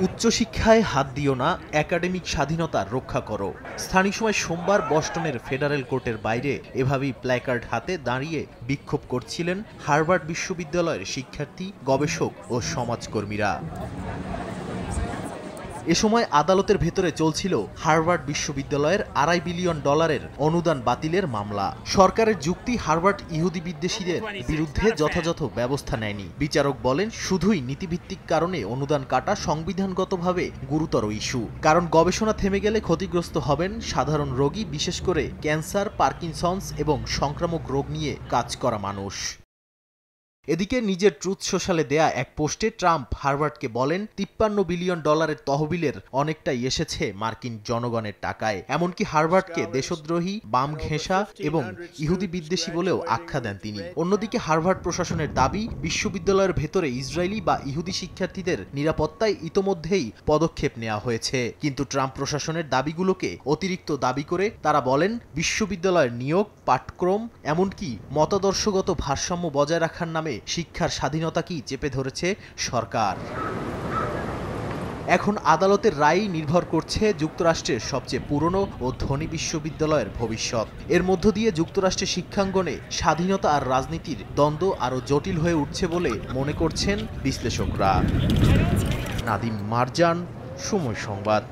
উচ্চশিক্ষায় হাত দিও না, একাডেমিক স্বাধীনতা রক্ষা করো। স্থানীয় সময় সোমবার বস্টনের ফেডারেল কোর্টের বাইরে এভাবেই প্ল্যাকার্ড হাতে দাঁড়িয়ে বিক্ষোভ করছিলেন হার্ভার্ড বিশ্ববিদ্যালয়ের শিক্ষার্থী, গবেষক ও সমাজকর্মীরা। এ সময় আদালতের ভেতরে চলছিল হার্ভার্ড বিশ্ববিদ্যালয়ের $2.5 বিলিয়ন অনুদান বাতিলের মামলা। সরকারের যুক্তি, হার্ভার্ড ইহুদি বিদ্বেষীদের বিরুদ্ধে যথাযথ ব্যবস্থা নেয়নি। বিচারক বলেন, শুধুই নীতিভিত্তিক কারণে অনুদান কাটা সংবিধানগতভাবে গুরুতর ইস্যু। কারণ গবেষণা থেমে গেলে ক্ষতিগ্রস্ত হবেন সাধারণ রোগী, বিশেষ করে ক্যান্সার, পার্কিনসন্স এবং সংক্রামক রোগ নিয়ে কাজ করা মানুষ। এদিকে নিজের ট্রুথ সোশ্যালে দেয়া এক পোস্টে ট্রাম্প হার্ভার্ডকে বলেন, $53 বিলিয়ন তহবিলের অনেকটাই এসেছে মার্কিন জনগণের টাকায়। এমনকি হার্ভার্ডকে দেশদ্রোহী, বাম ঘেঁষা এবং ইহুদি বিদ্বেষী বলেও আখ্যা দেন তিনি। অন্যদিকে হার্ভার্ড প্রশাসনের দাবি, বিশ্ববিদ্যালয়ের ভেতরে ইসরায়েলি বা ইহুদি শিক্ষার্থীদের নিরাপত্তায় ইতোমধ্যেই পদক্ষেপ নেওয়া হয়েছে। কিন্তু ট্রাম্প প্রশাসনের দাবিগুলোকে অতিরিক্ত দাবি করে তারা বলেন, বিশ্ববিদ্যালয়ের নিয়োগ, পাঠক্রম, এমনকি মতাদর্শগত ভারসাম্য বজায় রাখার নামে শিক্ষার স্বাধীনতাকেই চেপে ধরেছে সরকার। এখন আদালতের রায় নির্ভর করছে যুক্তরাষ্ট্রের সবচেয়ে পুরনো ও ধনী বিশ্ববিদ্যালয়ের ভবিষ্যৎ। এর মধ্য দিয়ে যুক্তরাষ্ট্রের শিক্ষাঙ্গনে স্বাধীনতা আর রাজনীতির দ্বন্দ্ব আরও জটিল হয়ে উঠছে বলে মনে করছেন বিশ্লেষকরা। নাদিম মারজান, সময় সংবাদ।